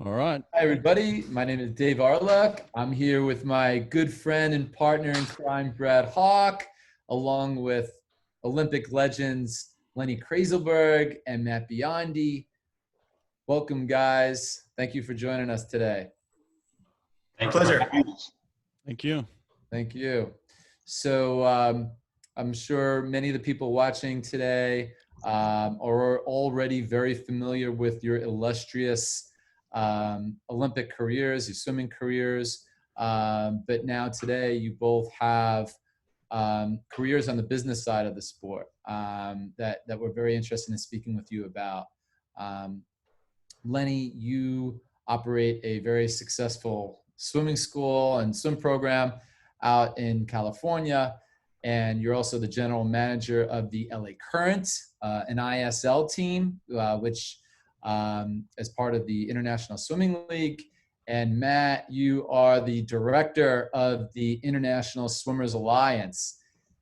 All right. Hi, everybody. My name is Dave Arluck. I'm here with my good friend and partner in crime, Brett Hawke, along with Olympic legends Lenny Krazelburg and Matt Biondi. Welcome, guys. Thank you for joining us today. Thank Pleasure. Thank you. Thank you. So I'm sure many of the people watching today are already very familiar with your illustrious Olympic careers, your swimming careers. But now today you both have careers on the business side of the sport that we're very interested in speaking with you about. Lenny, you operate a very successful swimming school and swim program out in California, and you're also the general manager of the LA Current, an ISL team, which as part of the International Swimming League. And Matt, you are the director of the International Swimmers Alliance.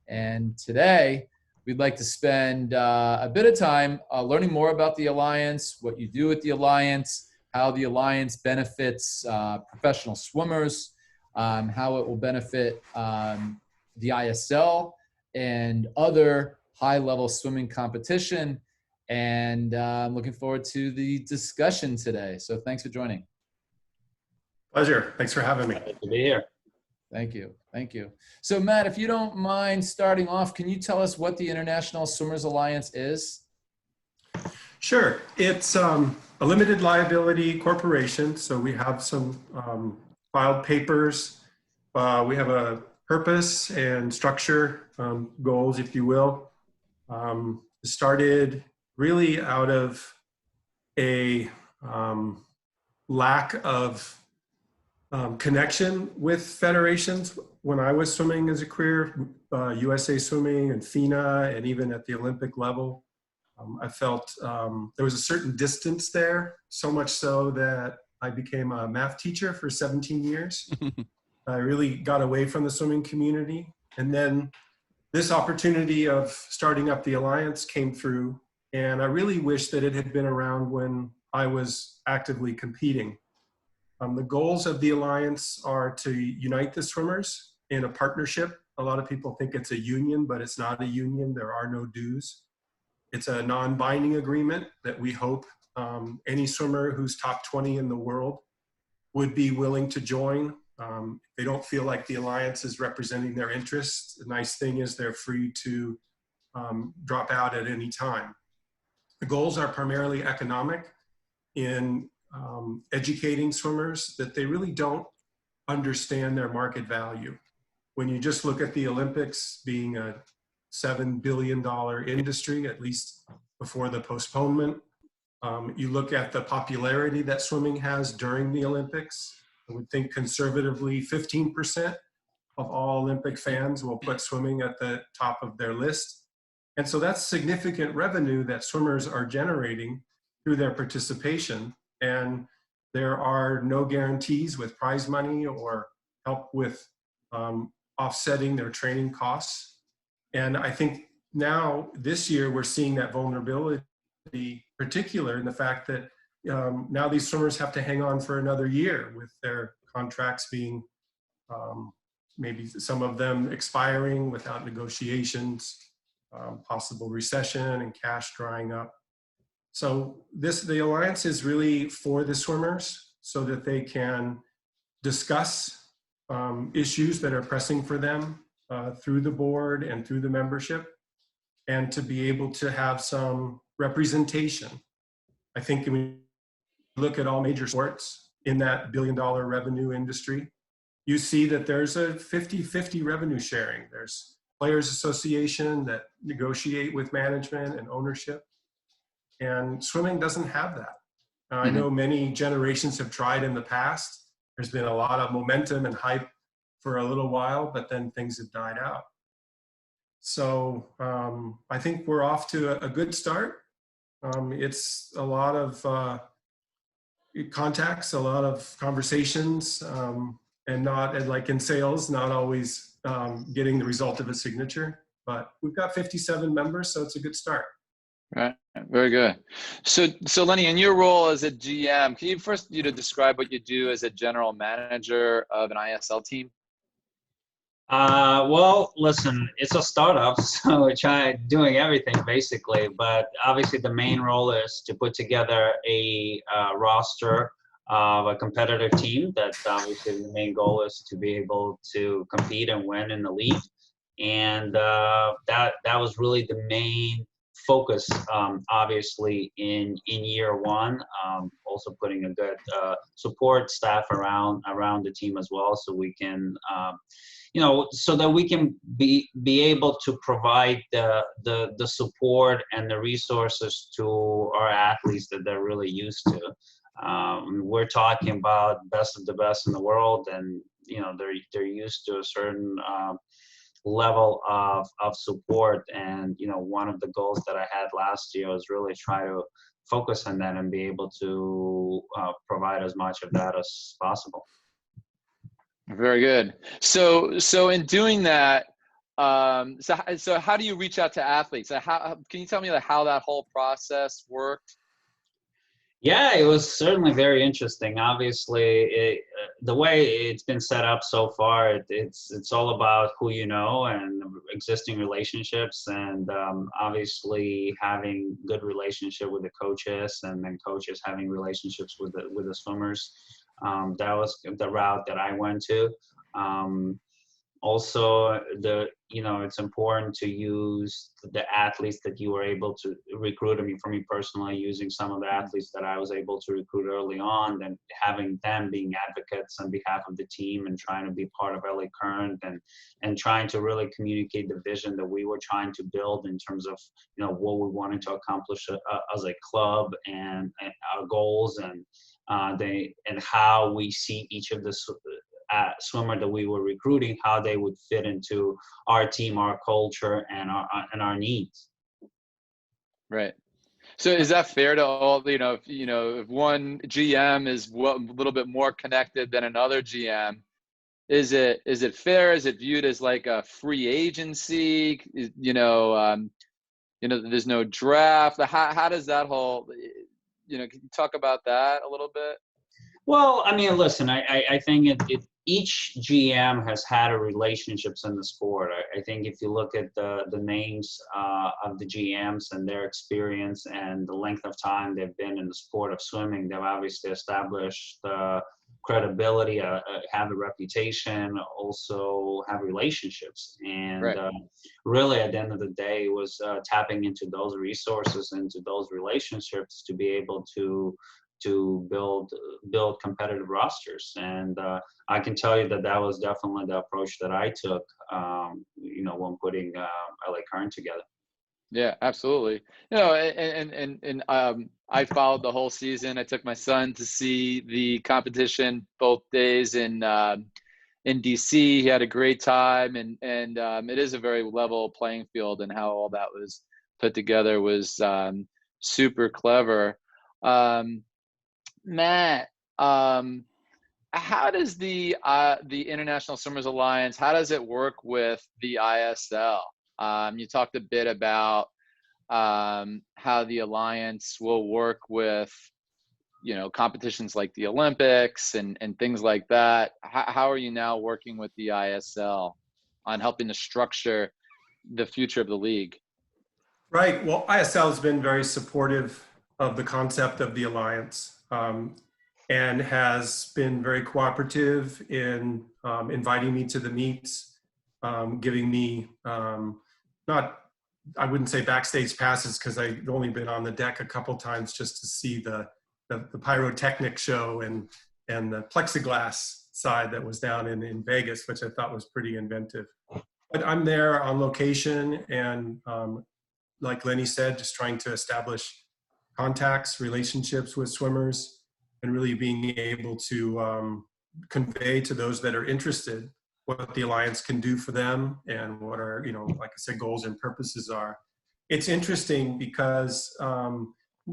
And today, we'd like to spend a bit of time learning more about the Alliance, what you do with the Alliance, how the Alliance benefits professional swimmers, how it will benefit the ISL and other high-level swimming competition. And I'm looking forward to the discussion today. So thanks for joining. Pleasure. Thanks for having me. Good to be here. Thank you. Thank you. So Matt, if you don't mind starting off, can you tell us what the International Swimmers Alliance is? Sure. It's a limited liability corporation. So we have some filed papers. We have a purpose and structure, goals, if you will. Started really out of a lack of connection with federations. When I was swimming as a career, USA Swimming and FINA, and even at the Olympic level, I felt there was a certain distance there, so much so that I became a math teacher for 17 years. I really got away from the swimming community. And then this opportunity of starting up the Alliance came through, and I really wish that it had been around when I was actively competing. The goals of the Alliance are to unite the swimmers in a partnership. A lot of people think it's a union, but it's not a union. There are no dues. It's a non-binding agreement that we hope any swimmer who's top 20 in the world would be willing to join. If they don't feel like the Alliance is representing their interests, the nice thing is they're free to drop out at any time. The goals are primarily economic, in educating swimmers that they really don't understand their market value. When you just look at the Olympics being a $7 billion industry, at least before the postponement, you look at the popularity that swimming has during the Olympics. I would think conservatively 15% of all Olympic fans will put swimming at the top of their list. And so that's significant revenue that swimmers are generating through their participation. And there are no guarantees with prize money or help with offsetting their training costs. And I think now, this year, we're seeing that vulnerability, particular in the fact that now these swimmers have to hang on for another year with their contracts being, maybe some of them expiring without negotiations, possible recession and cash drying up. So the Alliance is really for the swimmers so that they can discuss issues that are pressing for them through the board and through the membership, and to be able to have some representation. I think when we look at all major sports in that billion-dollar revenue industry, you see that there's a 50-50 revenue sharing. There's players association that negotiate with management and ownership. And swimming doesn't have that. I know many generations have tried in the past. There's been a lot of momentum and hype for a little while, but then things have died out. So I think we're off to a good start. It's a lot of contacts, a lot of conversations, and not, like in sales, not always getting the result of a signature. But we've got 57 members, so it's a good start. Right. Very good. So Lenny, in your role as a GM, can you first, describe what you do as a general manager of an ISL team? Well, listen, it's a startup, so we're trying doing everything basically. But obviously, the main role is to put together a roster of a competitive team. That obviously the main goal is to be able to compete and win in the league, and that was really the main focus. Obviously, in year one, also putting a good support staff around the team as well, so we can. So that we can be able to provide the support and the resources to our athletes that they're really used to. We're talking about best of the best in the world, and they're used to a certain level of support. And one of the goals that I had last year was really try to focus on that and be able to provide as much of that as possible. Very good. So in doing that, so how do you reach out to athletes? How can you tell me how that whole process worked? Yeah, it was certainly very interesting. Obviously, the way it's been set up so far, it's all about who you know and existing relationships, and obviously having good relationship with the coaches, and then coaches having relationships with the swimmers. That was the route that I went to. Also, it's important to use the athletes that you were able to recruit. I mean, for me personally, using some of the athletes that I was able to recruit early on, and having them being advocates on behalf of the team and trying to be part of LA Current, and trying to really communicate the vision that we were trying to build in terms of what we wanted to accomplish as a club, and our goals, and how we see each of the swimmer that we were recruiting, how they would fit into our team, our culture, and our needs. Right. So is that fair to all? If one GM is a little bit more connected than another GM, is it fair? Is it viewed as like a free agency? There's no draft. How does that whole? Can you talk about that a little bit? Well, I mean, listen, I think each GM has had a relationships in the sport. I think if you look at the names of the GMs and their experience and the length of time they've been in the sport of swimming, they've obviously established credibility, have a reputation, also have relationships. And right. Really, at the end of the day, it was tapping into those resources, into those relationships, to be able to build competitive rosters. And I can tell you that was definitely the approach that I took, when putting LA Current together. Yeah, absolutely. And I followed the whole season. I took my son to see the competition both days in DC. He had a great time, and it is a very level playing field, and how all that was put together was super clever. Matt, how does the International Swimmers Alliance, how does it work with the ISL? You talked a bit about how the alliance will work with competitions like the Olympics and things like that. How are you now working with the ISL on helping to structure the future of the league? Right. Well, ISL has been very supportive of the concept of the alliance, and has been very cooperative in inviting me to the meets, giving me I wouldn't say backstage passes, because I've only been on the deck a couple times just to see the pyrotechnic show and the plexiglass side that was down in Vegas, which I thought was pretty inventive. But I'm there on location, and like Lenny said, just trying to establish contacts, relationships with swimmers, and really being able to convey to those that are interested what the Alliance can do for them, and what our, like I said, goals and purposes are. It's interesting because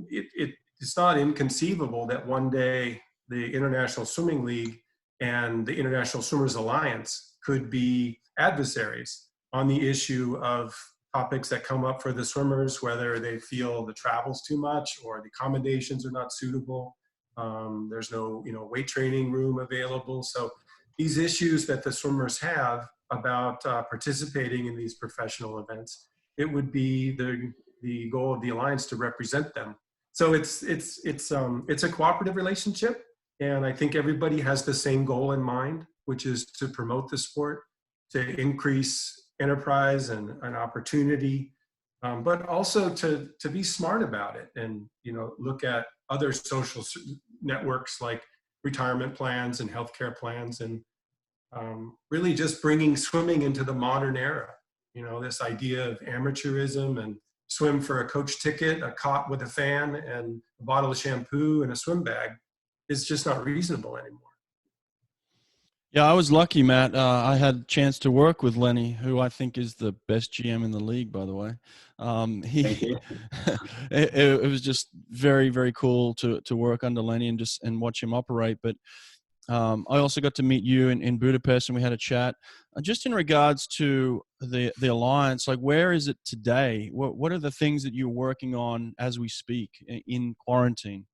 it's not inconceivable that one day the International Swimming League and the International Swimmers Alliance could be adversaries on the issue of topics that come up for the swimmers, whether they feel the travel's too much or the accommodations are not suitable. There's no, weight training room available. So these issues that the swimmers have about participating in these professional events, it would be the goal of the Alliance to represent them. So it's a cooperative relationship, and I think everybody has the same goal in mind, which is to promote the sport, to increase enterprise and opportunity, but also to be smart about it and look at other social networks like retirement plans and healthcare plans, and really just bringing swimming into the modern era. This idea of amateurism and swim for a coach ticket, a cot with a fan, and a bottle of shampoo and a swim bag is just not reasonable anymore. Yeah, I was lucky, Matt. I had a chance to work with Lenny, who I think is the best GM in the league, by the way. Thank you. It was just very, very cool to work under Lenny and watch him operate. But I also got to meet you in Budapest, and we had a chat. Just in regards to the Alliance, like, where is it today? What are the things that you're working on as we speak in quarantine?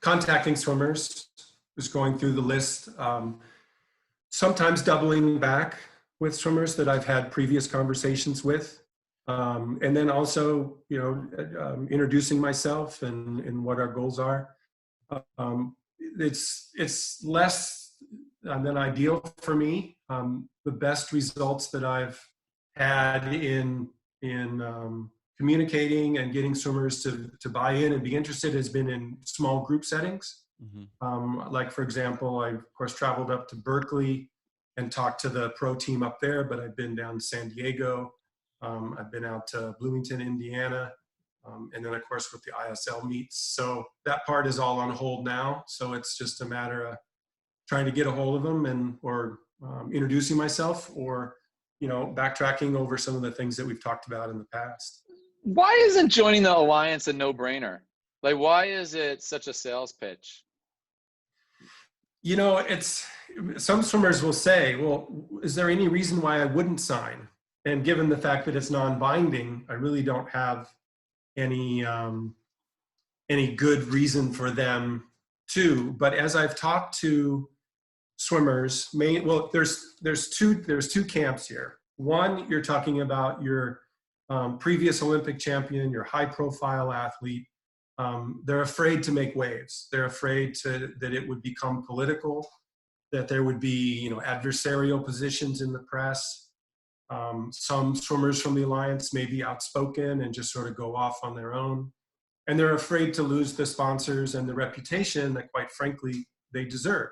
Contacting swimmers, just going through the list. Sometimes doubling back with swimmers that I've had previous conversations with. And then also, introducing myself and what our goals are. It's less than ideal for me. The best results that I've had in communicating and getting swimmers to buy in and be interested has been in small group settings. Mm-hmm. Like, for example, I of course traveled up to Berkeley and talked to the pro team up there, but I've been down to San Diego. I've been out to Bloomington, Indiana. And then of course with the ISL meets. So that part is all on hold now. So it's just a matter of trying to get a hold of them or introducing myself, or, backtracking over some of the things that we've talked about in the past. Why isn't joining the Alliance a no-brainer? Like, why is it such a sales pitch? It's, some swimmers will say, well, is there any reason why I wouldn't sign? And given the fact that it's non-binding, I really don't have any good reason for them to. But as I've talked to swimmers, there's two camps here. One, you're talking about your previous Olympic champion, your high-profile athlete. They're afraid to make waves. They're afraid that it would become political, that there would be adversarial positions in the press. Some swimmers from the Alliance may be outspoken and just sort of go off on their own. And they're afraid to lose the sponsors and the reputation that, quite frankly, they deserve.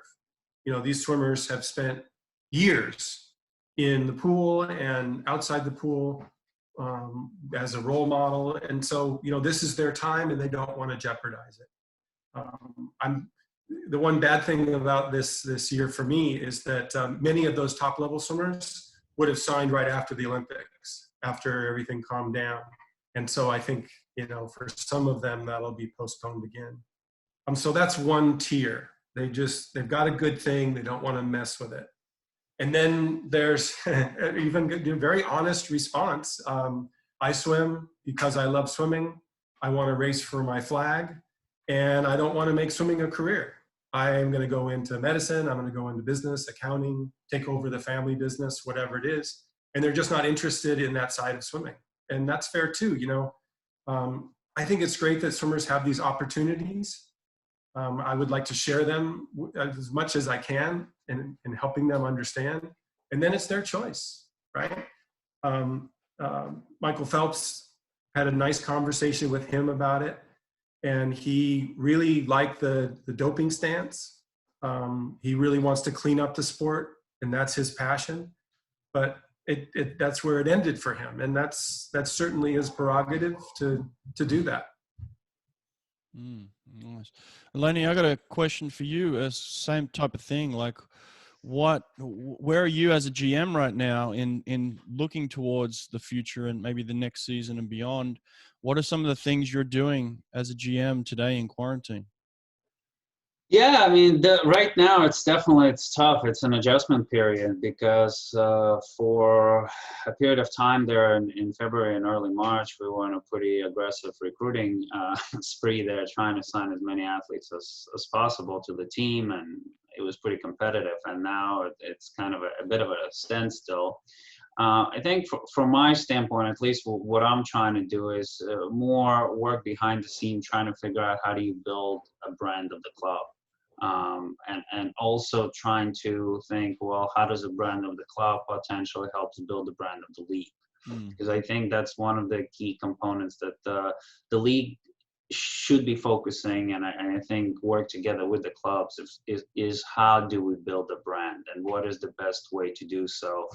These swimmers have spent years in the pool and outside the pool as a role model. And so, this is their time and they don't want to jeopardize it. The one bad thing about this year for me is that many of those top level swimmers would have signed right after the Olympics, after everything calmed down. And so I think, for some of them, that'll be postponed again. So that's one tier. They've got a good thing. They don't want to mess with it. And then there's even a very honest response. I swim because I love swimming. I want to race for my flag, and I don't want to make swimming a career. I am going to go into medicine. I'm going to go into business, accounting, take over the family business, whatever it is. And they're just not interested in that side of swimming. And that's fair too. I think it's great that swimmers have these opportunities. I would like to share them as much as I can in helping them understand. And then it's their choice, right? Michael Phelps, had a nice conversation with him about it. And he really liked the doping stance. He really wants to clean up the sport, and that's his passion. But that's where it ended for him, and that's certainly his prerogative to do that. Nice. Lenny, I got a question for you. Same type of thing. Like, where are you as a GM right now in looking towards the future and maybe the next season and beyond? What are some of the things you're doing as a GM today in quarantine? Yeah, I mean, right now it's tough. It's an adjustment period because for a period of time there in February and early March, we were on a pretty aggressive recruiting spree there, trying to sign as many athletes as possible to the team, and it was pretty competitive. And now it's kind of a bit of a standstill. I think from my standpoint, at least what I'm trying to do is more work behind the scene, trying to figure out how do you build a brand of the club. And also trying to think, well, how does the brand of the club potentially help to build the brand of the league? Because I think that's one of the key components that the league should be focusing, and I think work together with the clubs is how do we build a brand and what is the best way to do so.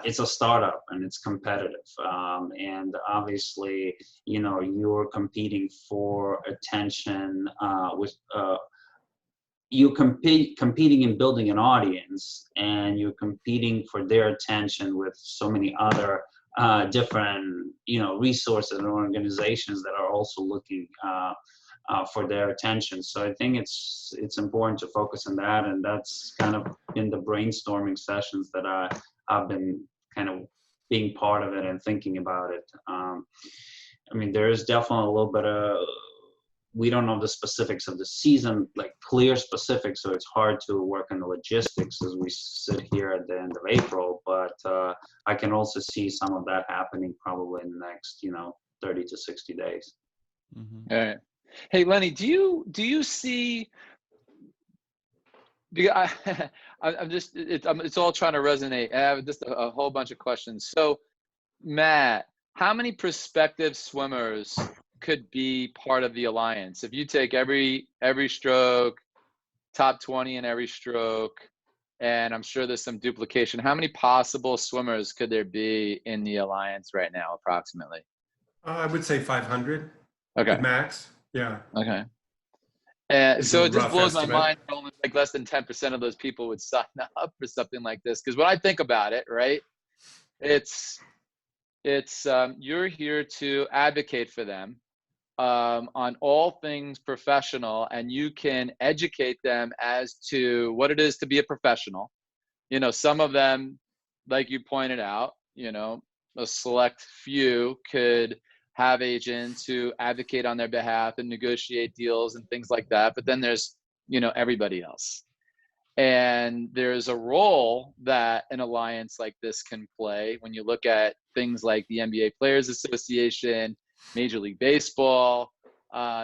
It's a startup and it's competitive, and obviously, you know, you're competing for attention with you competing in building an audience, and you're competing for their attention with so many other different, you know, resources and organizations that are also looking for their attention. So I think it's important to focus on that, and that's kind of in the brainstorming sessions that I've been kind of being part of it and thinking about it. I mean, there is definitely a little bit of, we don't know the specifics of the season, like clear specifics, so it's hard to work on the logistics as we sit here at the end of April, but I can also see some of that happening probably in the next, you know, 30 to 60 days. All right. Hey, Lenny, do you see, because I'm just, it's all trying to resonate. I have just a whole bunch of questions. So, Matt, how many prospective swimmers could be part of the alliance? If you take every stroke, top 20 in every stroke, and I'm sure there's some duplication, how many possible swimmers could there be in the alliance right now, approximately? I would say 500 Okay. at max. Yeah. Okay. And so it just blows my estimate. mind that only like less than 10% of those people would sign up for something like this. Because when I think about it, right, it's you're here to advocate for them on all things professional, and you can educate them as to what it is to be a professional. You know, some of them, like you pointed out, you know, a select few could have agents who advocate on their behalf and negotiate deals and things like that. But then there's, you know, everybody else. And there's a role that an alliance like this can play when you look at things like the NBA Players Association, Major League Baseball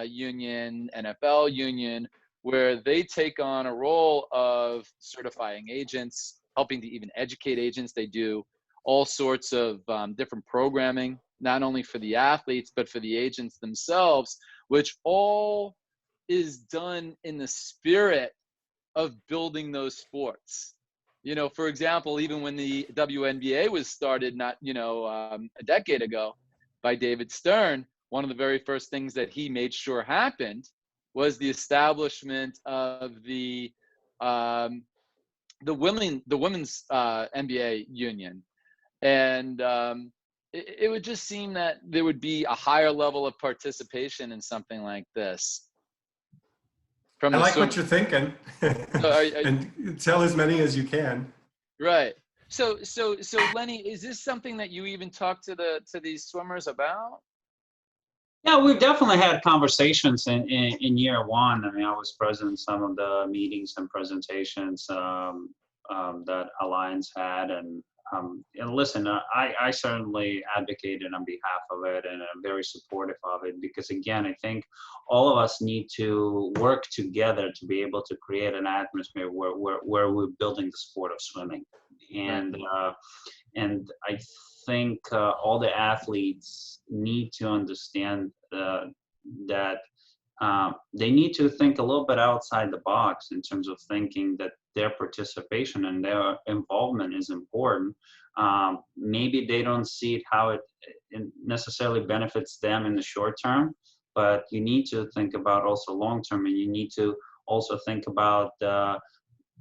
union, NFL union, where they take on a role of certifying agents, helping to even educate agents. They do all sorts of different programming, not only for the athletes, but for the agents themselves, which all is done in the spirit of building those sports. You know, for example, even when the WNBA was started, not, you know, a decade ago by David Stern, one of the very first things that he made sure happened was the establishment of the women's NBA union. And it would just seem that there would be a higher level of participation in something like this. I like what you're thinking. And tell as many as you can. Right. So Lenny, is this something that you even talk to these swimmers about? Yeah, we've definitely had conversations in year one. I mean, I was present in some of the meetings and presentations that Alliance had, and listen, I certainly advocated on behalf of it, and I'm very supportive of it, because again, I think all of us need to work together to be able to create an atmosphere where we're building the sport of swimming. And I think all the athletes need to understand that they need to think a little bit outside the box in terms of thinking that their participation and their involvement is important. Maybe they don't see it how it necessarily benefits them in the short term, but you need to think about also long term, and you need to also think about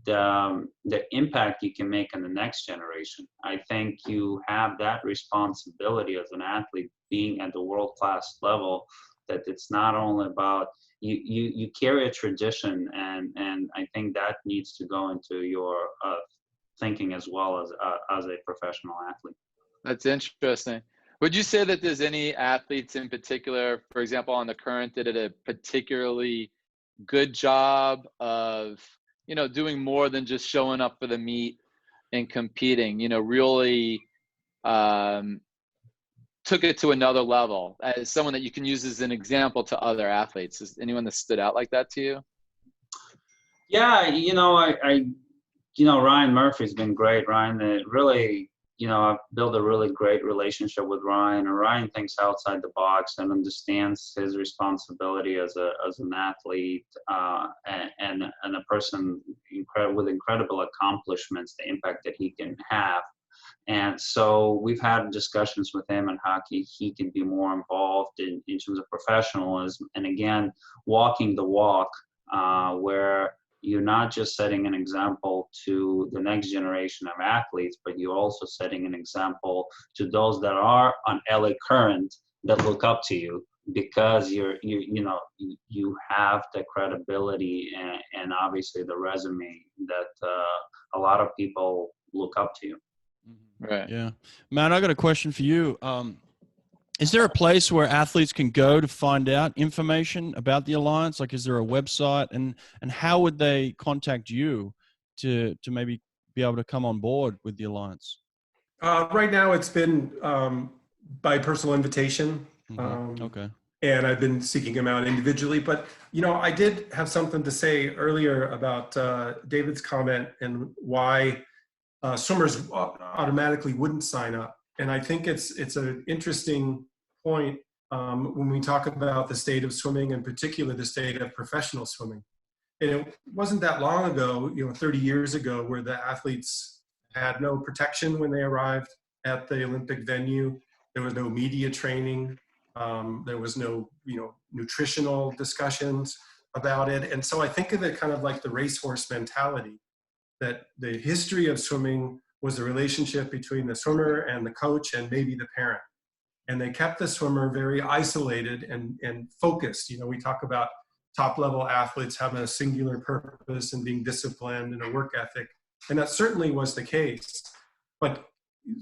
the impact you can make on the next generation. I think you have that responsibility as an athlete, being at the world-class level, that it's not only about you carry a tradition, and I think that needs to go into your thinking as well as a professional athlete. That's interesting. Would you say that there's any athletes in particular, for example, on the current, that did a particularly good job of, doing more than just showing up for the meet and competing, really took it to another level, as someone that you can use as an example to other athletes? Is anyone that stood out like that to you? Yeah, Ryan Murphy's been great. Ryan, really, I've built a really great relationship with Ryan, and Ryan thinks outside the box and understands his responsibility as an athlete, and a person with incredible accomplishments, the impact that he can have. And so we've had discussions with him on how he can be more involved in terms of professionalism, and again, walking the walk, where you're not just setting an example to the next generation of athletes, but you're also setting an example to those that are on LA Current that look up to you, because you have the credibility and obviously the resume that a lot of people look up to you. Right. Yeah. Matt, I got a question for you. Is there a place where athletes can go to find out information about the Alliance? Like, is there a website, and how would they contact you to maybe be able to come on board with the Alliance? Right now it's been by personal invitation. Okay. And I've been seeking him out individually. But, I did have something to say earlier about David's comment and why swimmers automatically wouldn't sign up. And I think it's an interesting point when we talk about the state of swimming, in particular the state of professional swimming. And it wasn't that long ago, 30 years ago, where the athletes had no protection when they arrived at the Olympic venue. There was no media training. There was no, nutritional discussions about it. And so I think of it kind of like the racehorse mentality, that the history of swimming was the relationship between the swimmer and the coach and maybe the parent. And they kept the swimmer very isolated and focused. We talk about top level athletes having a singular purpose and being disciplined and a work ethic. And that certainly was the case. But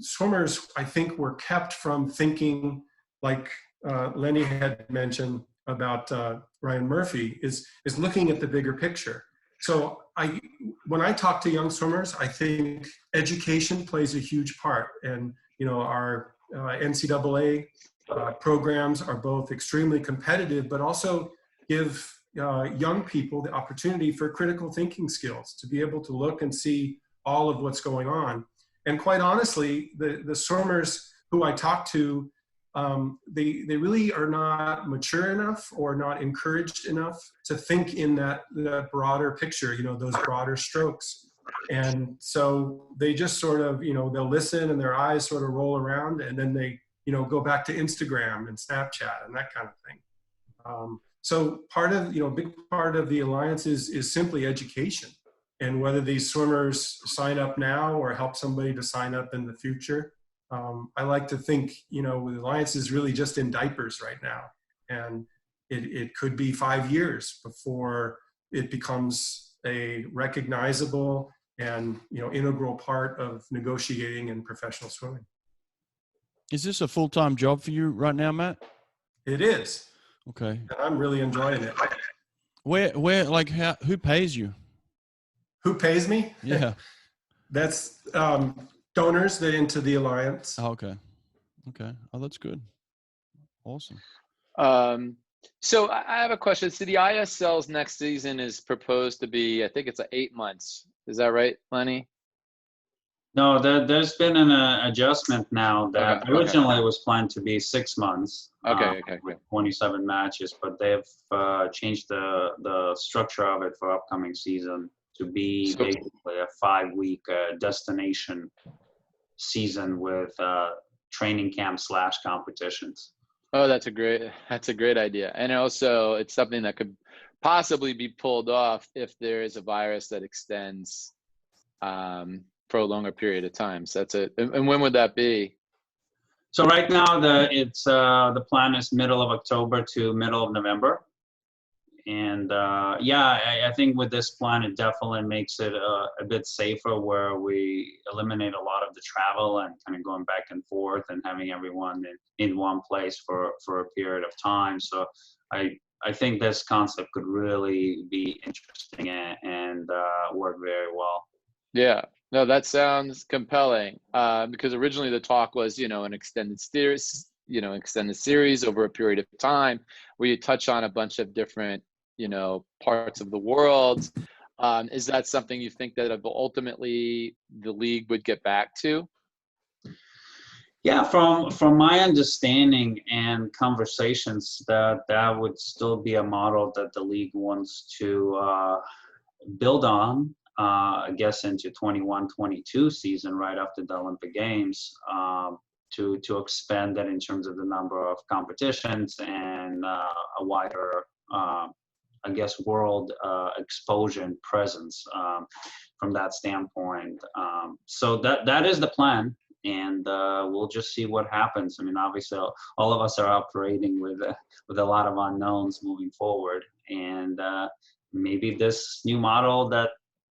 swimmers, I think, were kept from thinking, like Lenny had mentioned about Ryan Murphy, is looking at the bigger picture. So when I talk to young swimmers, I think education plays a huge part. And, our NCAA programs are both extremely competitive, but also give young people the opportunity for critical thinking skills, to be able to look and see all of what's going on. And quite honestly, the swimmers who I talk to, they really are not mature enough or not encouraged enough to think in that broader picture, those broader strokes. And so they just sort of, they'll listen and their eyes sort of roll around, and then they, go back to Instagram and Snapchat and that kind of thing. So part of, big part of the Alliance is simply education. And whether these swimmers sign up now or help somebody to sign up in the future, I like to think, the Alliance is really just in diapers right now. And it could be 5 years before it becomes a recognizable and, integral part of negotiating in professional swimming. Is this a full-time job for you right now, Matt? It is. Okay. And I'm really enjoying it. Who pays you? Who pays me? Yeah. That's donors that into the Alliance. Oh, okay. Oh, that's good. Awesome. So I have a question. So the ISL's next season is proposed to be, I think it's 8 months. Is that right, Lenny? No, there's been an adjustment now that originally was planned to be 6 months. Okay. 27 matches, but they've changed the structure of it for upcoming season to be basically a 5-week destination season with training camp / competitions. Oh, that's a great idea. And also it's something that could possibly be pulled off if there is a virus that extends for a longer period of time. So and when would that be? So right now the plan is middle of October to middle of November. And I think with this plan, it definitely makes it a bit safer, where we eliminate a lot of the travel and kind of going back and forth and having everyone in one place for a period of time. So I think this concept could really be interesting and work very well. Yeah, no, that sounds compelling. Because originally the talk was, an extended series over a period of time where you touch on a bunch of different, parts of the world. Is that something you think that ultimately the league would get back to? Yeah, from my understanding and conversations, that would still be a model that the league wants to build on. I guess into 21-22 season, right after the Olympic Games, to expand that in terms of the number of competitions and a wider, I guess, world exposure and presence from that standpoint. So that is the plan. And we'll just see what happens. I mean, obviously, all of us are operating with a lot of unknowns moving forward, and maybe this new model that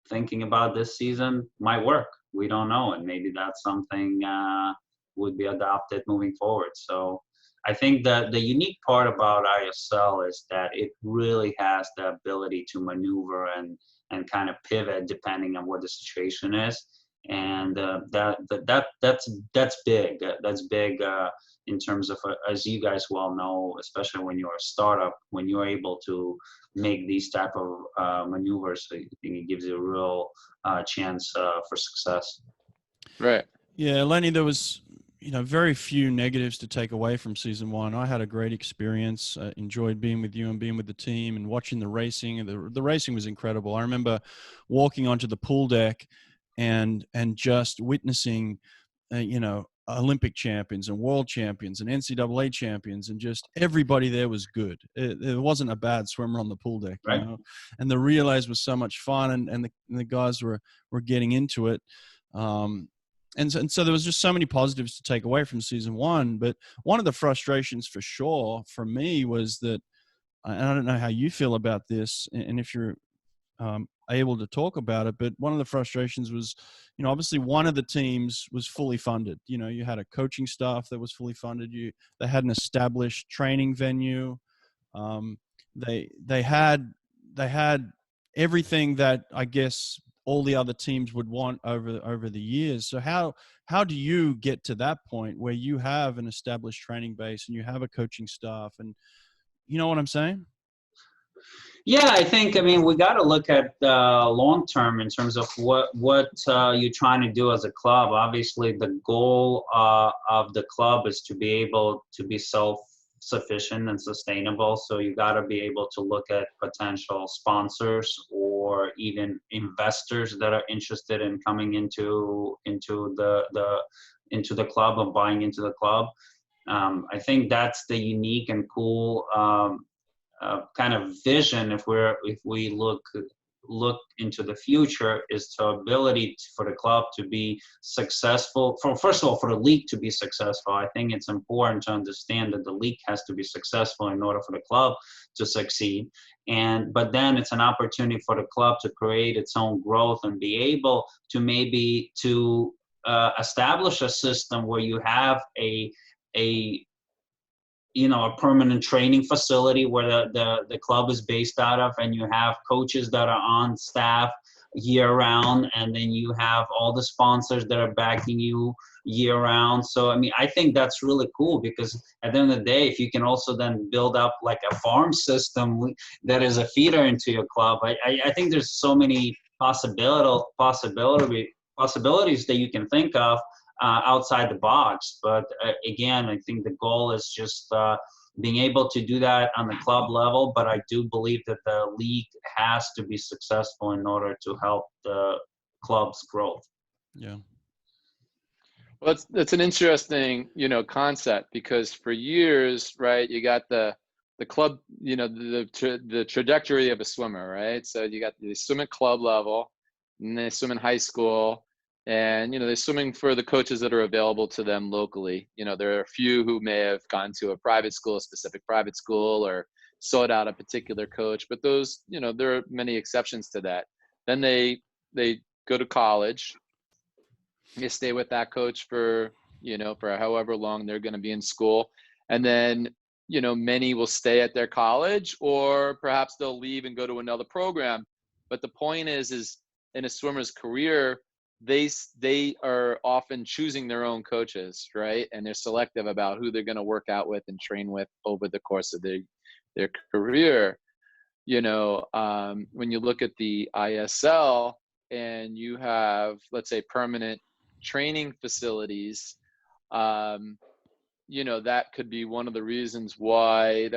thinking about this season might work. We don't know, and maybe that's something would be adopted moving forward. So I think that the unique part about ISL is that it really has the ability to maneuver and kind of pivot depending on what the situation is. And that's big. That's big in terms of, as you guys well know, especially when you're a startup, when you're able to make these type of maneuvers, I think it gives you a real chance for success. Right. Yeah, Lenny, there was very few negatives to take away from season one. I had a great experience. Enjoyed being with you and being with the team and watching the racing. The racing was incredible. I remember walking onto the pool deck and just witnessing, Olympic champions and world champions and NCAA champions, and just everybody there was good. There wasn't a bad swimmer on the pool deck, Right. And the relays was so much fun, and the guys were getting into it. And so there was just so many positives to take away from season one. But one of the frustrations for sure for me was that, and I don't know how you feel about this, and if you're able to talk about it, but one of the frustrations was, obviously one of the teams was fully funded. You had a coaching staff that was fully funded. They had an established training venue. They had everything that I guess all the other teams would want over the years. So how do you get to that point where you have an established training base and you have a coaching staff, and you know what I'm saying? Yeah, I mean, we got to look at long term in terms of what you're trying to do as a club. Obviously, the goal of the club is to be able to be self-sufficient and sustainable. So you got to be able to look at potential sponsors or even investors that are interested in coming into the club and buying into the club. I think that's the unique and cool kind of vision. If we look into the future, is the ability for the club to be successful. First of all, for the league to be successful, I think it's important to understand that the league has to be successful in order for the club to succeed. But then it's an opportunity for the club to create its own growth and be able to maybe establish a system where you have a permanent training facility where the club is based out of, and you have coaches that are on staff year round, and then you have all the sponsors that are backing you year round. So, I mean, I think that's really cool, because at the end of the day, if you can also then build up like a farm system that is a feeder into your club, I think there's so many possibilities that you can think of outside the box. But again, I think the goal is just being able to do that on the club level. But I do believe that the league has to be successful in order to help the club's growth. Yeah. Well, that's an interesting, concept, because for years, right, you got the club, the trajectory of a swimmer, right? So you got the swim at club level, and they swim in high school, and they're swimming for the coaches that are available to them locally. There are a few who may have gone to a specific private school, or sought out a particular coach, but those, there are many exceptions to that. Then they go to college, they stay with that coach for, for however long they're going to be in school. And then, many will stay at their college, or perhaps they'll leave and go to another program. But the point is in a swimmer's career, they are often choosing their own coaches, right? And they're selective about who they're going to work out with and train with over the course of their career. When you look at the ISL and you have, let's say, permanent training facilities, that could be one of the reasons why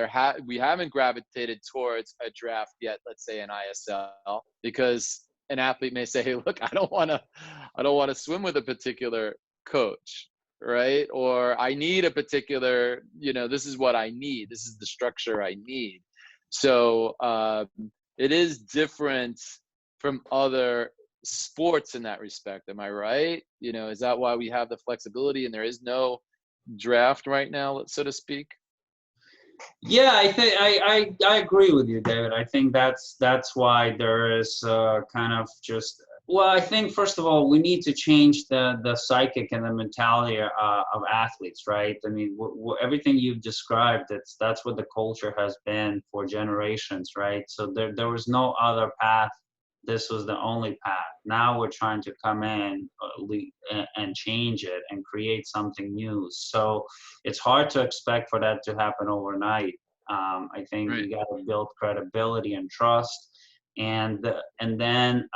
we haven't gravitated towards a draft yet, let's say an ISL, because an athlete may say, hey, look, I don't want to swim with a particular coach, right? Or I need a particular, this is what I need. This is the structure I need. So it is different from other sports in that respect. Am I right? Is that why we have the flexibility and there is no draft right now, so to speak? Yeah, I think I agree with you, David. I think that's why there is kind of just, well, I think first of all we need to change the psychic and the mentality of athletes, right? I mean, everything you've described, that's what the culture has been for generations, right? So there was no other path. This was the only path. Now we're trying to come in and change it and create something new. So it's hard to expect for that to happen overnight. I think Right. you got to build credibility and trust, and then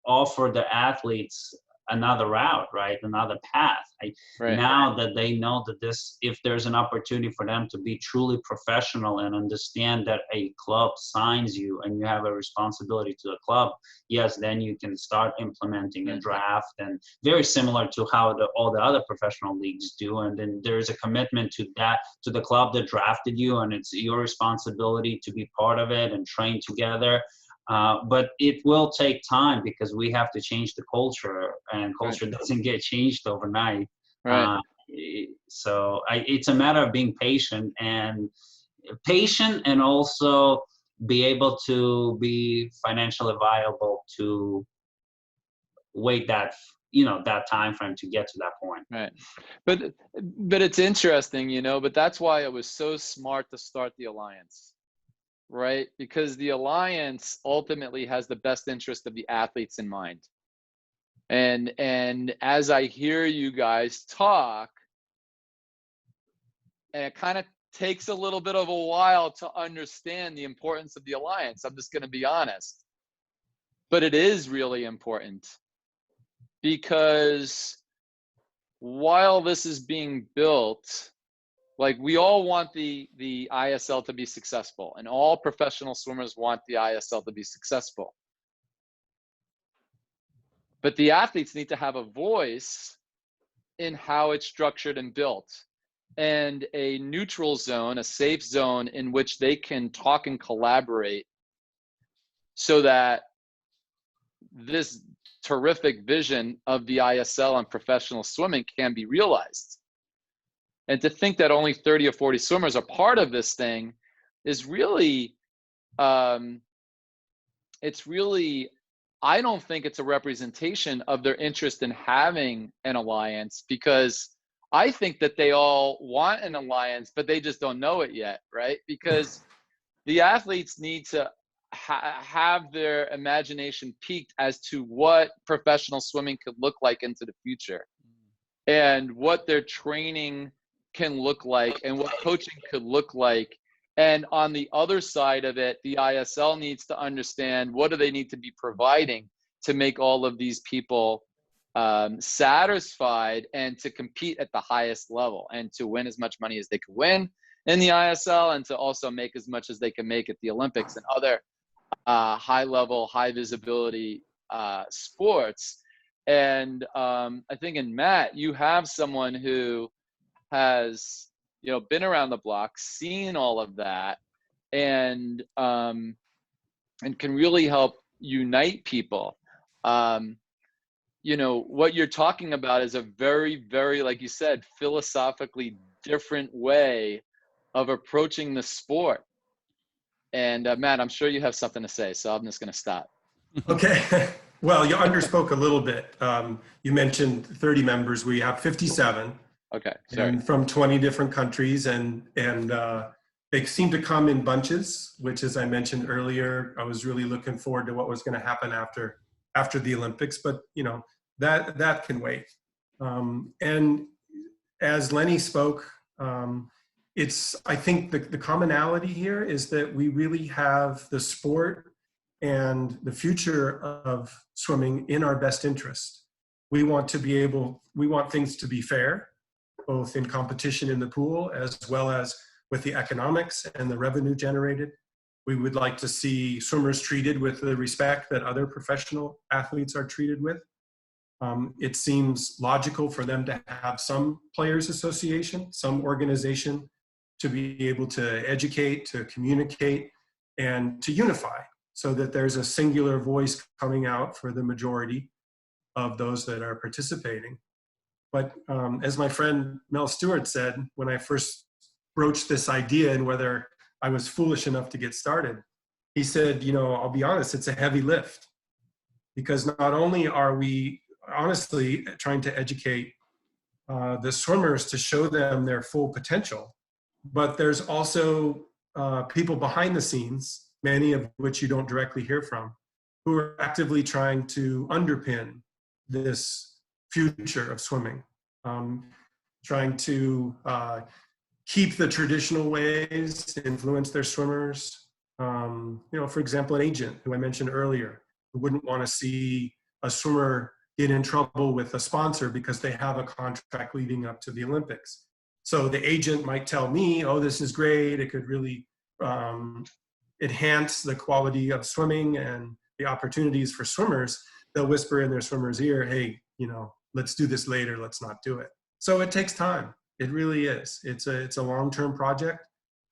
offer the athletes another route, right? Another path. Right. Now that they know that if there's an opportunity for them to be truly professional and understand that a club signs you and you have a responsibility to the club, yes, then you can start implementing a draft, and very similar to how all the other professional leagues do. And then there's a commitment to the club that drafted you, and it's your responsibility to be part of it and train together. But it will take time because we have to change the culture, and culture doesn't get changed overnight. Right. So it's a matter of being patient and also be able to be financially viable to wait that time frame to get to that point. Right. But it's interesting, but that's why it was so smart to start the alliance. Right? Because the alliance ultimately has the best interest of the athletes in mind. And as I hear you guys talk, and it kind of takes a little bit of a while to understand the importance of the alliance. I'm just going to be honest. But it is really important, because while this is being built, like, we all want the ISL to be successful, and all professional swimmers want the ISL to be successful. But the athletes need to have a voice in how it's structured and built, and a neutral zone, a safe zone in which they can talk and collaborate, so that this terrific vision of the ISL and professional swimming can be realized. And to think that only 30 or 40 swimmers are part of this thing is really, it's really, I don't think it's a representation of their interest in having an alliance, because I think that they all want an alliance, but they just don't know it yet, right? Because the athletes need to have their imagination piqued as to what professional swimming could look like into the future, and what their training can look like, and what coaching could look like. And on the other side of it, the ISL needs to understand what do they need to be providing to make all of these people satisfied, and to compete at the highest level, and to win as much money as they can win in the ISL, and to also make as much as they can make at the Olympics and other high level, high visibility sports. And I think in Matt, you have someone who has, been around the block, seen all of that, and can really help unite people. What you're talking about is a very, very, like you said, philosophically different way of approaching the sport. And Matt, I'm sure you have something to say, so I'm just going to stop. Okay. Well, you underspoke a little bit. You mentioned 30 members. We have 57. Okay, sorry. And from 20 different countries, and they seem to come in bunches, which, as I mentioned earlier, I was really looking forward to what was going to happen after the Olympics. But that can wait. And as Lenny spoke, I think the commonality here is that we really have the sport and the future of swimming in our best interest. We want things to be fair, both in competition in the pool as well as with the economics and the revenue generated. We would like to see swimmers treated with the respect that other professional athletes are treated with. It seems logical for them to have some players association, some organization to be able to educate, to communicate, and to unify so that there's a singular voice coming out for the majority of those that are participating. But as my friend Mel Stewart said, when I first broached this idea and whether I was foolish enough to get started, he said, I'll be honest, it's a heavy lift, because not only are we honestly trying to educate the swimmers to show them their full potential, but there's also people behind the scenes, many of which you don't directly hear from, who are actively trying to underpin this future of swimming, trying to keep the traditional ways, influence their swimmers. For example, an agent who I mentioned earlier, who wouldn't want to see a swimmer get in trouble with a sponsor because they have a contract leading up to the Olympics. So the agent might tell me, oh, this is great. It could really enhance the quality of swimming and the opportunities for swimmers. They'll whisper in their swimmer's ear, hey, let's do this later. Let's not do it. So it takes time. It really is. It's a long-term project,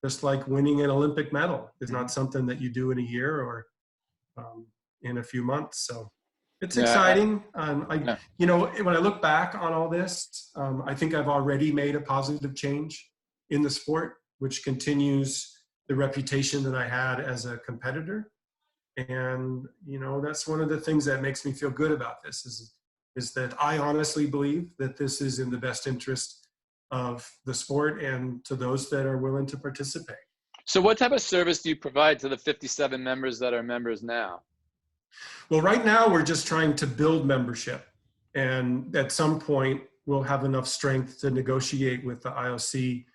just like winning an Olympic medal. It's not something that you do in a year or in a few months. So it's exciting. When I look back on all this, I think I've already made a positive change in the sport, which continues the reputation that I had as a competitor. And, that's one of the things that makes me feel good about this is that I honestly believe that this is in the best interest of the sport and to those that are willing to participate. So what type of service do you provide to the 57 members that are members now? Well, right now we're just trying to build membership. And at some point we'll have enough strength to negotiate with the IOC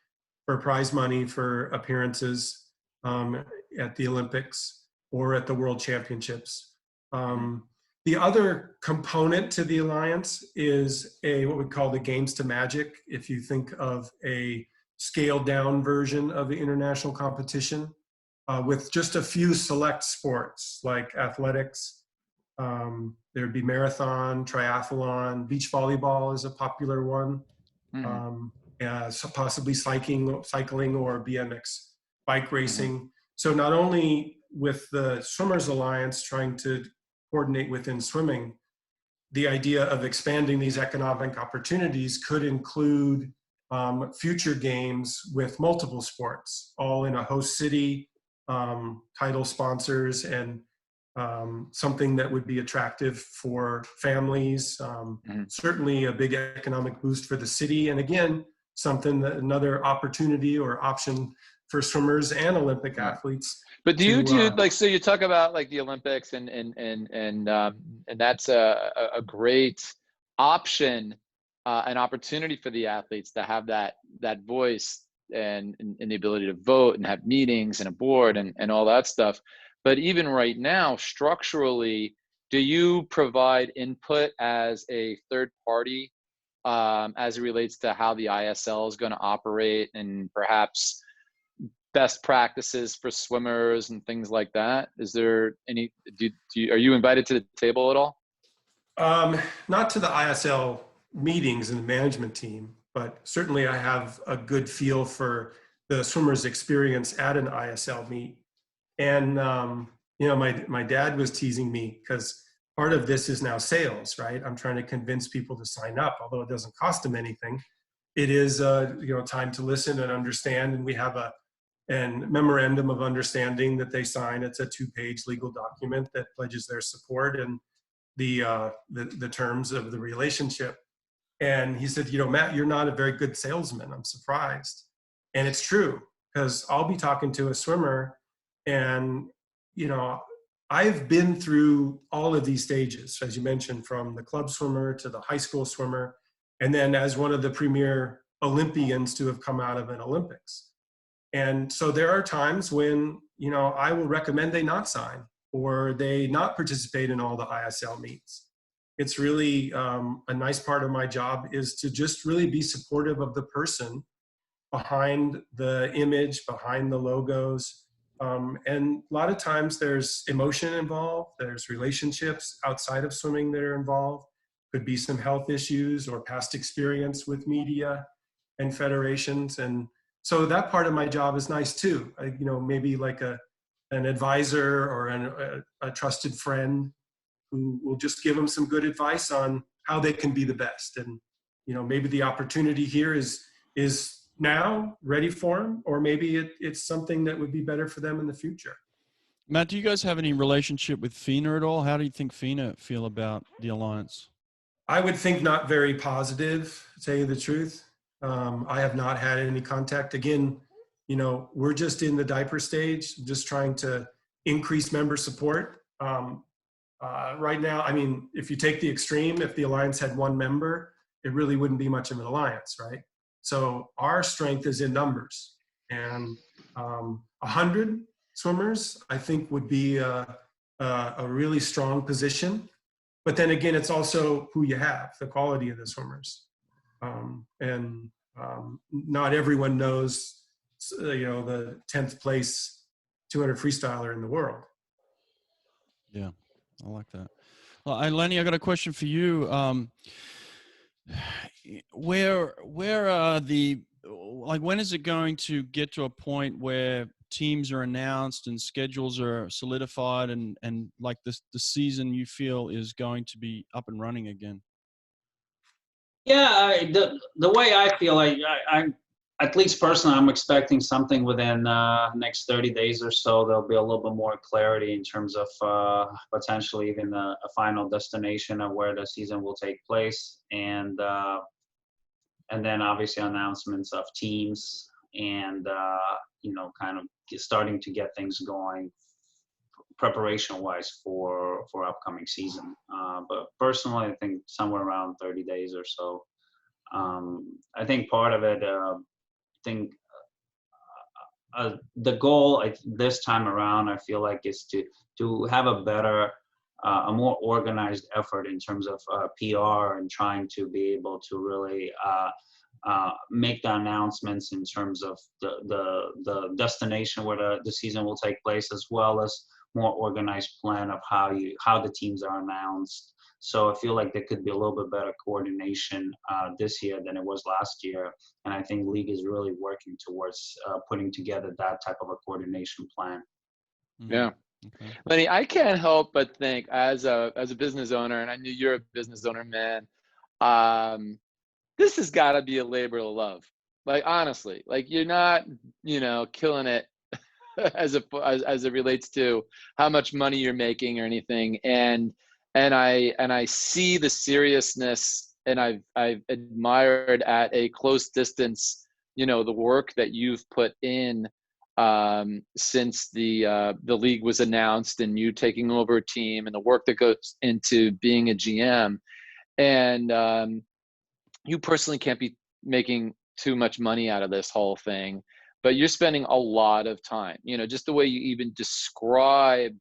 for prize money for appearances at the Olympics or at the World Championships. The other component to the Alliance is what we call the Games to Magic. If you think of a scaled down version of the international competition with just a few select sports like athletics, there'd be marathon, triathlon, beach volleyball is a popular one, so possibly cycling or BMX bike racing. So not only with the Swimmers Alliance trying to coordinate within swimming, the idea of expanding these economic opportunities could include future games with multiple sports, all in a host city, title sponsors, and something that would be attractive for families, certainly a big economic boost for the city, and again, another opportunity or option for swimmers and Olympic athletes. But do you do so you talk about like the Olympics and that's a great option, an opportunity for the athletes to have that voice and the ability to vote and have meetings and a board and all that stuff. But even right now, structurally, do you provide input as a third party as it relates to how the ISL is going to operate and perhaps best practices for swimmers and things like that? Is there any, are you invited to the table at all? Not to the ISL meetings and the management team, but certainly I have a good feel for the swimmers' experience at an ISL meet. And, my dad was teasing me because part of this is now sales, right? I'm trying to convince people to sign up, although it doesn't cost them anything. It is, time to listen and understand. And we have a and memorandum of understanding that they sign. It's a 2-page legal document that pledges their support and the terms of the relationship. And he said, you know, Matt, you're not a very good salesman. I'm surprised. And it's true, because I'll be talking to a swimmer and, you know, I've been through all of these stages, as you mentioned, from the club swimmer to the high school swimmer, and then as one of the premier Olympians to have come out of an Olympics. And so there are times when, you know, I will recommend they not sign or they not participate in all the ISL meets. It's really a nice part of my job is to just really be supportive of the person behind the image, behind the logos. And a lot of times there's emotion involved, there's relationships outside of swimming that are involved. Could be some health issues or past experience with media and federations. And so that part of my job is nice too. You know, maybe like an advisor or a trusted friend who will just give them some good advice on how they can be the best. And, you know, maybe the opportunity here is now ready for them, or maybe it's something that would be better for them in the future. Matt, do you guys have any relationship with FINA at all? How do you think FINA feel about the alliance? I would think not very positive, to tell you the truth. I have not had any contact. Again, you know, we're just in the diaper stage, just trying to increase member support. Right now, I mean, if you take the extreme, if the alliance had one member, it really wouldn't be much of an alliance, right? So our strength is in numbers, and 100 swimmers, I think, would be a really strong position. But then again, it's also who you have, the quality of the swimmers. Not everyone knows, you know, the 10th place 200 freestyler in the world. Yeah, I like that. Well, Lenny, I got a question for you. Where are when is it going to get to a point where teams are announced and schedules are solidified and like the season you feel is going to be up and running again? Yeah, the way I feel, I'm at least personally, I'm expecting something within next 30 days or so. There'll be a little bit more clarity in terms of potentially even a final destination of where the season will take place, and then obviously announcements of teams and you know, kind of starting to get things going preparation-wise for upcoming season. But personally, I think somewhere around 30 days or so. I think part of it, the goal this time around, I feel like, is to have a better, a more organized effort in terms of PR and trying to be able to really make the announcements in terms of the destination where the season will take place, as well as more organized plan of how the teams are announced. So I feel like there could be a little bit better coordination this year than it was last year. And I think league is really working towards putting together that type of a coordination plan. Yeah. Okay. Lenny, I can't help but think as a business owner, and I knew you're a business owner, man, this has got to be a labor of love. Like, honestly, like, you're not, you know, killing it as it relates to how much money you're making or anything. And I see the seriousness, and I've admired at a close distance, you know, the work that you've put in since the league was announced and you taking over a team, and the work that goes into being a GM. And you personally can't be making too much money out of this whole thing, but you're spending a lot of time, you know, just the way you even describe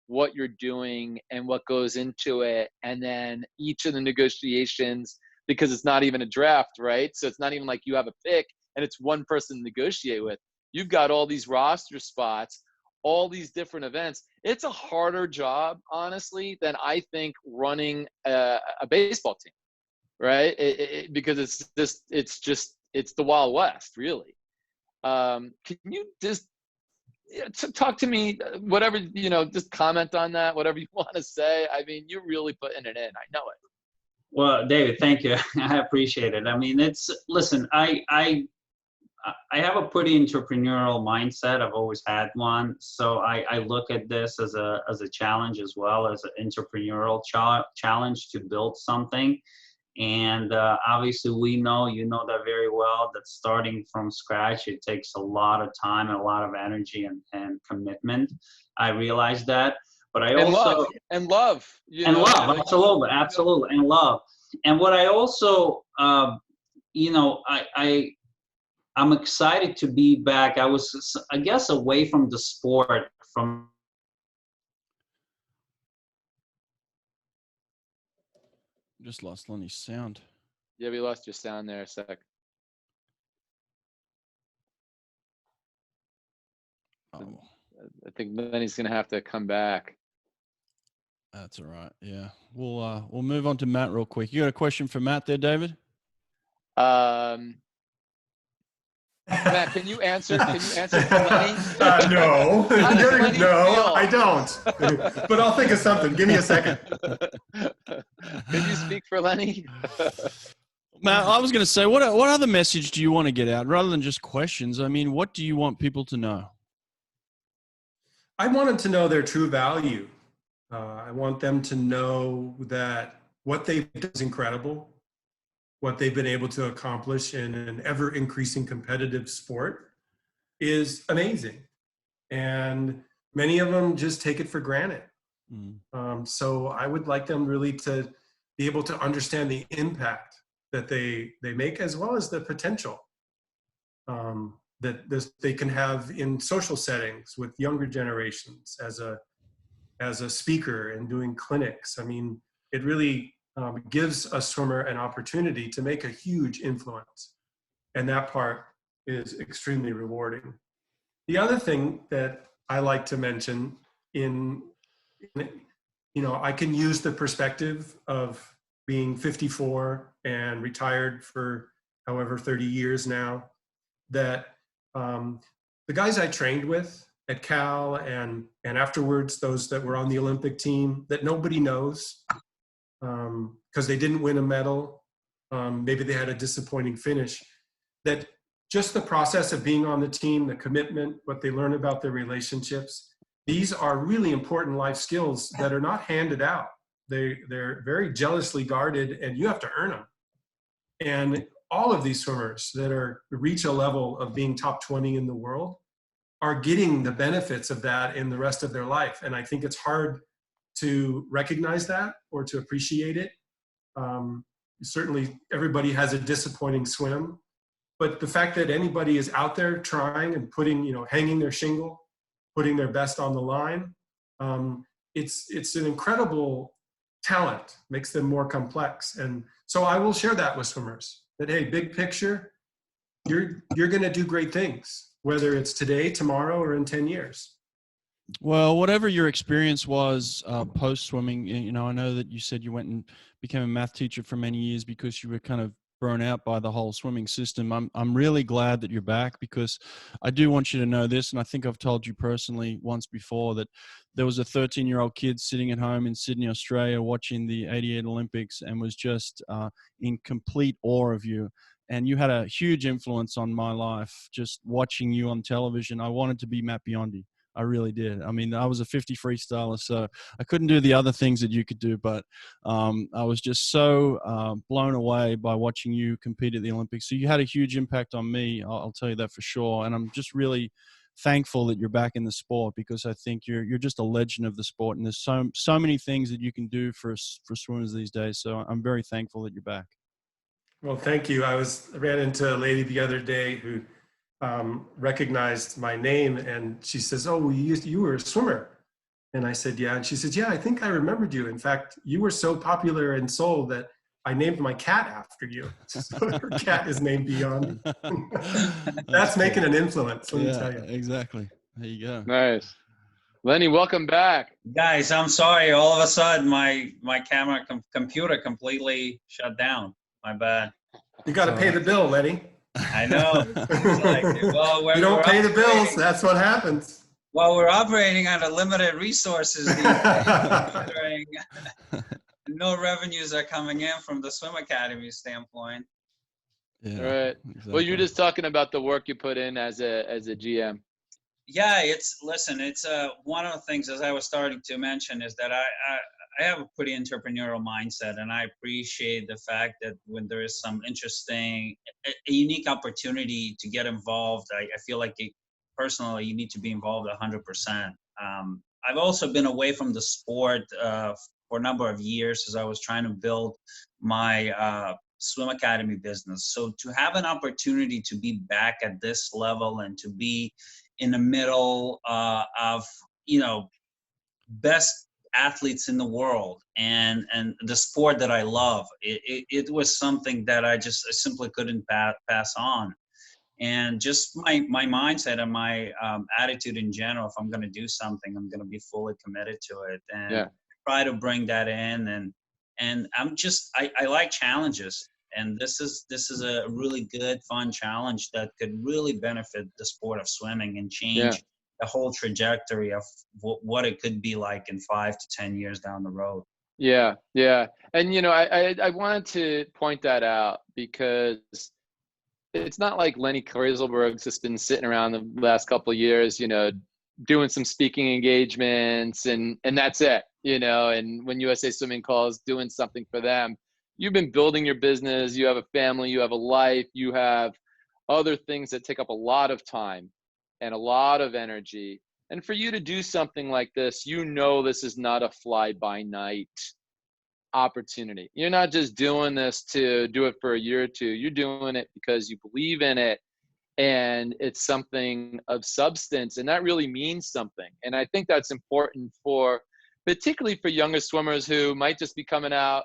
what you're doing and what goes into it. And then each of the negotiations, because it's not even a draft, right? So it's not even like you have a pick and it's one person to negotiate with. You've got all these roster spots, all these different events. It's a harder job, honestly, than I think running a baseball team, right? Because it's the Wild West, really. Can you just talk to me, whatever, you know, just comment on that, whatever you want to say. I mean, you're really putting it in. I know it. Well, David, thank you. I appreciate it. I mean, listen, I I have a pretty entrepreneurial mindset. I've always had one. So I look at this as a challenge as well, as an entrepreneurial challenge to build something. And obviously you know that very well, that starting from scratch, it takes a lot of time and a lot of energy and commitment. I realize that, but I also love, absolutely, and love. And what I also, I'm excited to be back. I was, I guess, away from the sport from. Just lost Lenny's sound. Yeah, we lost your sound there a sec. Oh, I think Lenny's gonna have to come back. that's all right. Yeah, we'll move on to Matt real quick. You got a question for Matt there, David? Matt, can you answer for Lenny? No, Lenny feel? I don't. But I'll think of something. Give me a second. Can you speak for Lenny? Matt, I was going to say, what other message do you want to get out rather than just questions? I mean, what do you want people to know? I want them to know their true value. I want them to know that what they've done is incredible. What they've been able to accomplish in an ever-increasing competitive sport is amazing. And many of them just take it for granted. So I would like them really to be able to understand the impact that they make, as well as the potential that they can have in social settings with younger generations as a speaker and doing clinics. I mean, it really gives a swimmer an opportunity to make a huge influence. And that part is extremely rewarding. The other thing that I like to mention I can use the perspective of being 54 and retired for however 30 years now, that the guys I trained with at Cal and afterwards, those that were on the Olympic team that nobody knows, because they didn't win a medal, maybe they had a disappointing finish, that just the process of being on the team, the commitment, what they learn about their relationships, these are really important life skills that are not handed out. They're very jealously guarded, and you have to earn them. And all of these swimmers that reach a level of being top 20 in the world are getting the benefits of that in the rest of their life. And I think it's hard to recognize that or to appreciate it. Certainly everybody has a disappointing swim, but the fact that anybody is out there trying and hanging their shingle, putting their best on the line, it's an incredible talent, makes them more complex. And so I will share that with swimmers, that, hey, big picture, you're going to do great things, whether it's today, tomorrow, or in 10 years. Well, whatever your experience was post swimming, I know that you said you went and became a math teacher for many years because you were kind of burnt out by the whole swimming system. I'm really glad that you're back, because I do want you to know this, and I think I've told you personally once before, that there was a 13-year-old kid sitting at home in Sydney, Australia, watching the '88 Olympics and was just in complete awe of you. And you had a huge influence on my life just watching you on television. I wanted to be Matt Biondi. I really did. I mean, I was a 50 freestyler, so I couldn't do the other things that you could do, but I was just so blown away by watching you compete at the Olympics. So you had a huge impact on me, I'll tell you that for sure. And I'm just really thankful that you're back in the sport, because I think you're just a legend of the sport, and there's so many things that you can do for swimmers these days. So I'm very thankful that you're back. Well, thank you. I ran into a lady the other day who recognized my name, and she says, "Oh, you were a swimmer." And I said, "Yeah." And she said, "Yeah, I think I remembered you. In fact, you were so popular in Seoul that I named my cat after you." So her cat is named Biondi. That's making an influence, let me tell you. Exactly. There you go. Nice. Lenny, welcome back. Guys, I'm sorry. All of a sudden, my camera computer completely shut down. My bad. You got to pay the bill, Lenny. I know. Well, you don't pay the bills, that's what happens. Well, we're operating under limited resources these days, considering no revenues are coming in from the swim academy standpoint. Yeah. Right. Exactly. Well, you're just talking about the work you put in as a GM. Yeah, it's one of the things, as I was starting to mention, is that I have a pretty entrepreneurial mindset, and I appreciate the fact that when there is some interesting, a unique opportunity to get involved, I feel like personally you need to be involved 100%. I've also been away from the sport for a number of years as I was trying to build my swim academy business. So to have an opportunity to be back at this level and to be in the middle of, you know, best athletes in the world and the sport that I love, it was something that I simply couldn't pass on. And just my mindset and my attitude in general, if I'm going to do something, I'm going to be fully committed to it and Yeah. try to bring that in. And I like challenges. And this is a really good, fun challenge that could really benefit the sport of swimming and Yeah. change the whole trajectory of what it could be like in 5 to 10 years down the road. Yeah. Yeah. And, you know, I wanted to point that out because it's not like Lenny Krazelburg's just been sitting around the last couple of years, you know, doing some speaking engagements and that's it, you know, and when USA Swimming calls, doing something for them. You've been building your business, you have a family, you have a life, you have other things that take up a lot of time and a lot of energy. And for you to do something like this, you know, this is not a fly by night opportunity. You're not just doing this to do it for a year or two. You're doing it because you believe in it and it's something of substance, and that really means something. And I think that's important for, particularly for younger swimmers who might just be coming out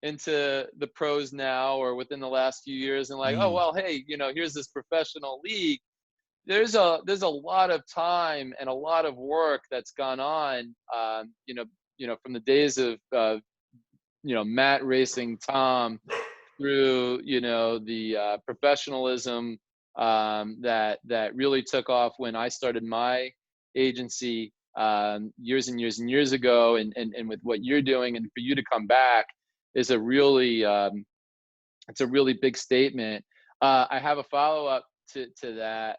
into the pros now or within the last few years and like, oh, well, hey, you know, here's this professional league. There's a lot of time and a lot of work that's gone on, you know, from the days of you know, Matt racing Tom through, you know, the professionalism that really took off when I started my agency years and years and years ago, and with what you're doing, and for you to come back is a really it's a really big statement. I have a follow up to that.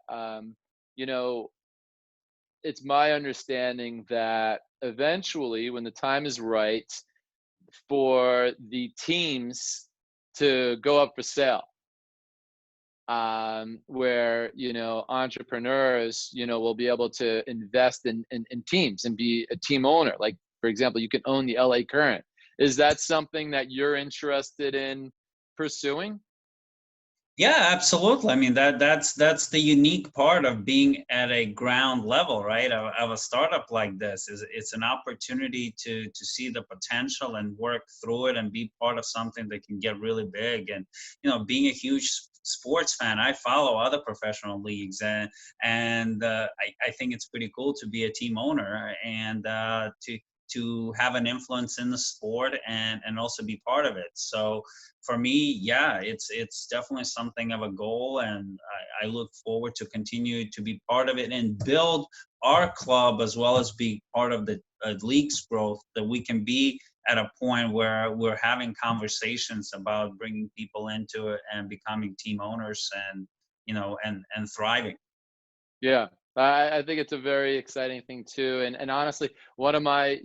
You know, it's my understanding that eventually, when the time is right, for the teams to go up for sale, where, you know, entrepreneurs, you know, will be able to invest in teams and be a team owner. Like, for example, you can own the LA Current. Is that something that you're interested in pursuing? Yeah, absolutely. I mean, that's the unique part of being at a ground level, right? Of a startup like this is it's an opportunity to see the potential and work through it and be part of something that can get really big. And you know, being a huge sports fan, I follow other professional leagues, and I think it's pretty cool to be a team owner and to have an influence in the sport and also be part of it. So for me, yeah, it's definitely something of a goal, and I look forward to continue to be part of it and build our club as well as be part of the league's growth, that we can be at a point where we're having conversations about bringing people into it and becoming team owners and, you know, and thriving. Yeah, I think it's a very exciting thing too. And honestly, one of my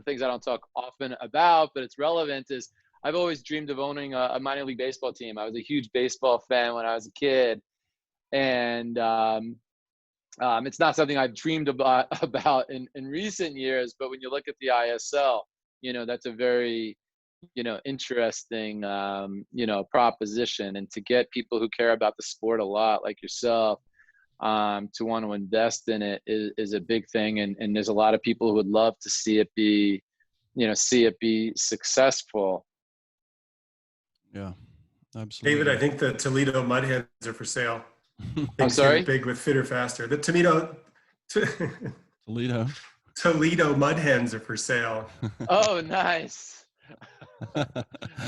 things I don't talk often about, but it's relevant, is I've always dreamed of owning a minor league baseball team. I was a huge baseball fan when I was a kid, and it's not something I've dreamed about in recent years. But when you look at the ISL, you know, that's a very, you know, interesting, you know, proposition. And to get people who care about the sport a lot, like yourself, to want to invest in it is a big thing. And there's a lot of people who would love to see it be, you know, see it be successful. Yeah, absolutely. David, I think the Toledo Mud Hens are for sale. I'm Things sorry? get big with Fitter Faster. The Toledo. Toledo Mud Hens are for sale. Oh, nice.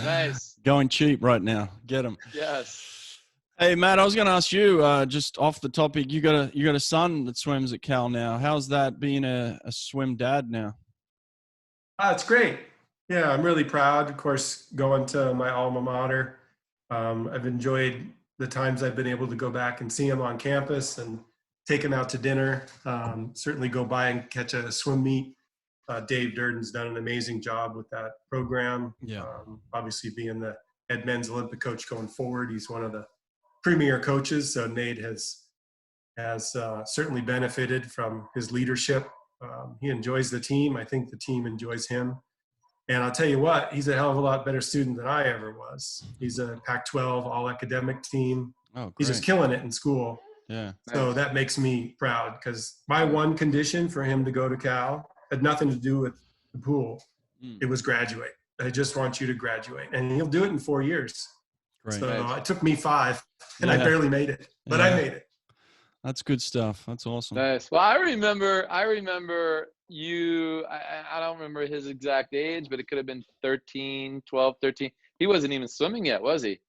Nice. Going cheap right now. Get them. Yes. Hey, Matt, I was going to ask you, just off the topic, you got a son that swims at Cal now. How's that being a swim dad now? It's great. Yeah, I'm really proud. Of course, going to my alma mater, I've enjoyed the times I've been able to go back and see him on campus and take him out to dinner. Certainly go by and catch a swim meet. Dave Durden's done an amazing job with that program. Yeah. Obviously being the head men's Olympic coach going forward, he's one of the premier coaches. So Nate has certainly benefited from his leadership. He enjoys the team. I think the team enjoys him. And I'll tell you what, he's a hell of a lot better student than I ever was. He's a Pac-12 all-academic team. Oh, great. He's just killing it in school. Yeah. So that makes me proud, because my one condition for him to go to Cal had nothing to do with the pool. It was graduate. I just want you to graduate. And he'll do it in 4 years. Great. So it took me 5, and I Yeah. barely made it. But I made it. That's good stuff. That's awesome. Nice. Well, I remember you, I don't remember his exact age, but it could have been 12, 13. He wasn't even swimming yet, was he?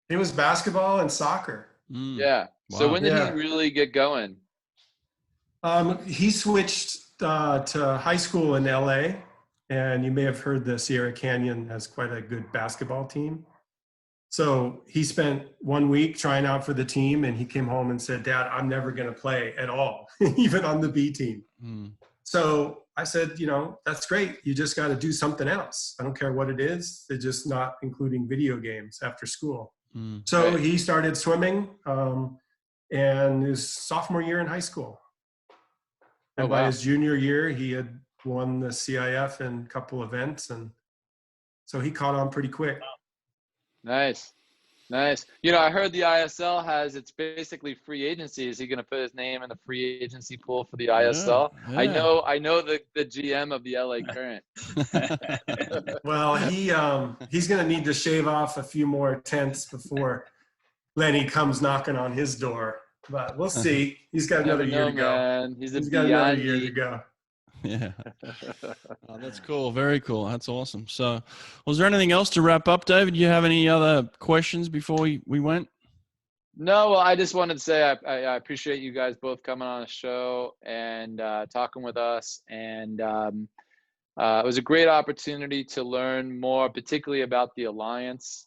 It was basketball and soccer. Yeah. So Wow. when did he really get going? He switched to high school in LA, and you may have heard the Sierra Canyon has quite a good basketball team. So he spent 1 week trying out for the team, and he came home and said, "Dad, I'm never going to play at all, even on the B team." So I said, that's great. You just got to do something else. I don't care what it is. They're just not including video games after school. So he started swimming, and his sophomore year in high school. And by his junior year, he had won the CIF in a couple events. And so he caught on pretty quick. Nice. I heard the ISL it's basically free agency. Is he going to put his name in the free agency pool for the ISL? Yeah. I know the GM of the LA Current. Well, he's going to need to shave off a few more tenths before Lenny comes knocking on his door. But we'll see. He's got another year to go. Man. He's got another year to go. Yeah. Oh, that's cool. Very cool. That's awesome. So, was there anything else to wrap up, David? Do you have any other questions before we went? No, well, I just wanted to say I appreciate you guys both coming on the show and talking with us. And it was a great opportunity to learn more, particularly about the Alliance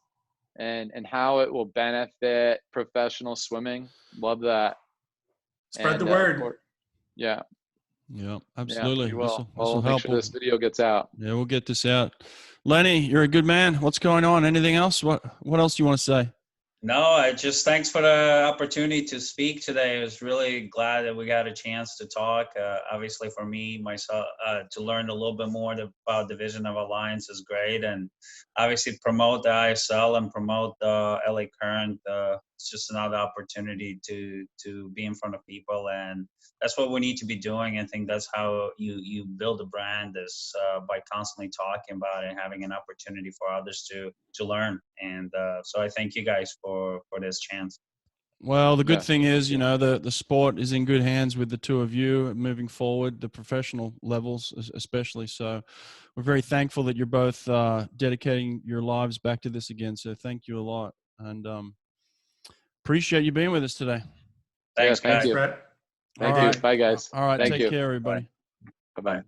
and how it will benefit professional swimming. Love that. Spread the word. Yeah. Yeah, absolutely. Yeah, This will I'll make help. sure this video gets out. Yeah, we'll get this out. Lenny, you're a good man. What's going on? Anything else? What else do you want to say? No, thanks for the opportunity to speak today. I was really glad that we got a chance to talk. Obviously for me, myself, to learn a little bit more about Division of Alliance is great. And obviously promote the ISL and promote the LA Current. It's just another opportunity to be in front of people. And that's what we need to be doing. I think that's how you build a brand, is by constantly talking about it and having an opportunity for others to learn. And so I thank you guys for this chance. Well, the good thing is, the sport is in good hands with the two of you moving forward, the professional levels especially. So we're very thankful that you're both dedicating your lives back to this again. So thank you a lot. And appreciate you being with us today. Thanks, thank guys. you. Brett. Thank you. Bye, guys. All right. Thank Take you. care, everybody. Bye-bye.